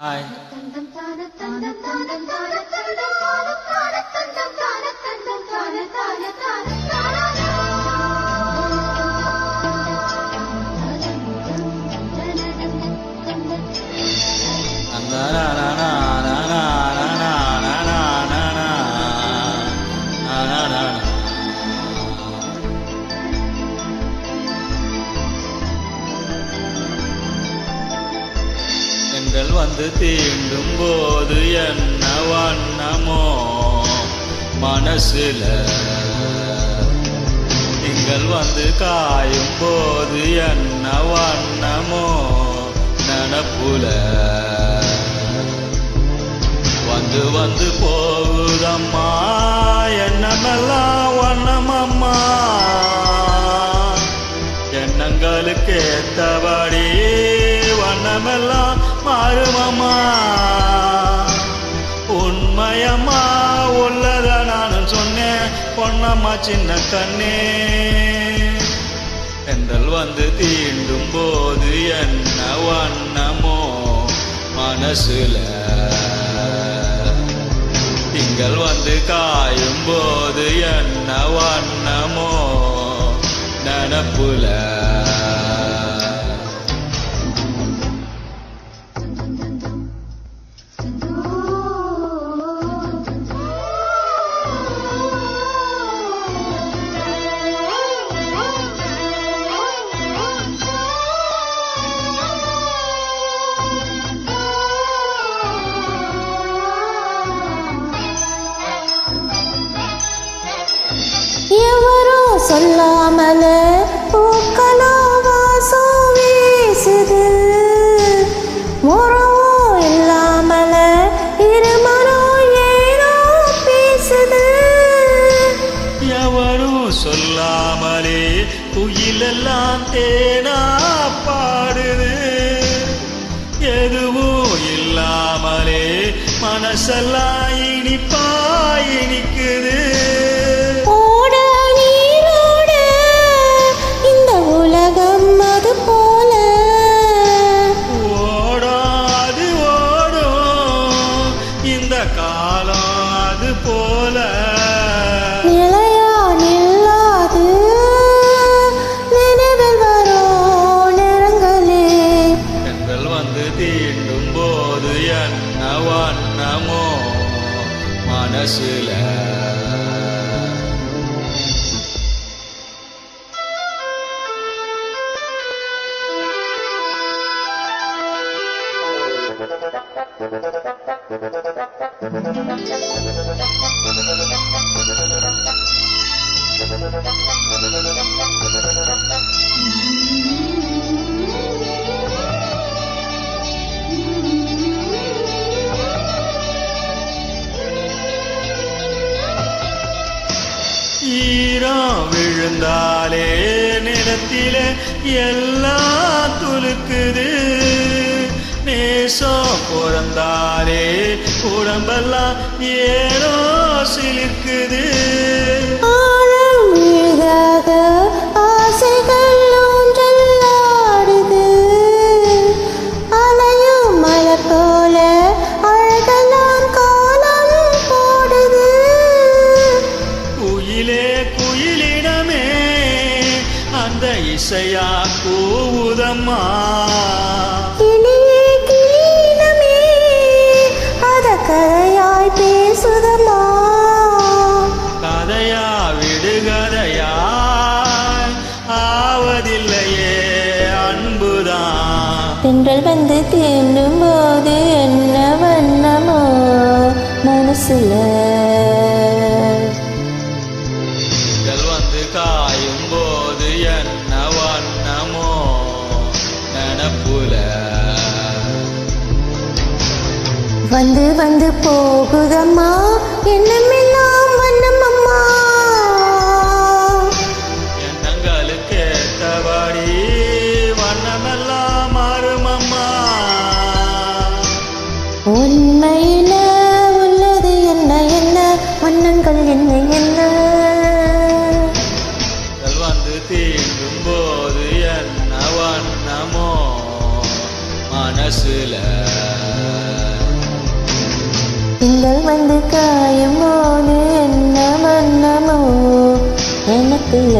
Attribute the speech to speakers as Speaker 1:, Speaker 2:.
Speaker 1: Hi. எங்கள் வந்து தீண்டும் போது என்ன வண்ணமோ மனசுல, திங்கள் வந்து காயும் போது என்ன வண்ணமோ நினப்புல, வந்து வந்து போகுதம்மா எண்ணமெல்லாம் வண்ணமம்மா, எண்ணங்களுக்கு ஏத்தபடி வண்ணமெல்லாம் மாறுமம்மா. உண்மையம்மா உள்ளத நானும் சொன்னேன் பொன்னம்மா சின்ன கண்ணே. எங்கள் வந்து தீண்டும் போது என்ன வண்ணமோ மனசுல, திங்கள் வந்து காயும் போது என்ன வண்ணமோ நினப்புல.
Speaker 2: எவரோ சொல்லாமல பூக்களோ வாசம் வீசுது, முறவோ இல்லாமல இருமரோ ஏனோ பேசுது.
Speaker 1: எவரும் சொல்லாமலே குயிலெல்லாம் தேனா பாடுது, எதுவும் இல்லாமலே மனசெல்லாம் இனிப்பா இனிக்குது. காலம் அது போல
Speaker 2: நிலையா நில்லாது நினைவில் வரும் நேரங்களே.
Speaker 1: எங்கள் வந்து தீண்டும் போது என்ன வண்ணமோ மனசுல. ஈரம் விழுந்தாலே நிலத்திலே எல்லாம் துலுக்குது, நேசம் பிறந்தாலே உடம்பெல்லாம் ஏனோ சிலிர்க்குது.
Speaker 2: ஆழம் வீழாக ஆசைகள் ஊஞ்சலாடுது, அலையும் மலை போல அழகெல்லாம் காலம் போடுது.
Speaker 1: குயிலே குயிலிடமே அந்த இசையா கூவுதம்மா,
Speaker 2: கதையாய் பேசுதம்மா.
Speaker 1: கதையா விடுகதையாய் ஆவதில்லையே அன்புதான்.
Speaker 2: தென்றல் வந்து தீண்டும் போது என்ன வண்ணமோ மனசுல,
Speaker 1: திங்கள் வந்து காயும் போது என்ன வண்ணமோ நினப்புல.
Speaker 2: வந்து வந்து போகுதம்மா எண்ணமெல்லாம் வண்ணமம்மா,
Speaker 1: எண்ணங்களுக்கு ஏத்தபடி வண்ணமெல்லாம் மாறுமம்மா.
Speaker 2: உண்மையில உள்ளது என்ன என்ன வண்ணங்கள் என்ன என்ன.
Speaker 1: வந்து தீண்டும் போது என்ன வண்ணமோ மனசுல
Speaker 2: திங்கள் வந்து காயும் போது என்ன வண்ணமோ எனக்குள்ள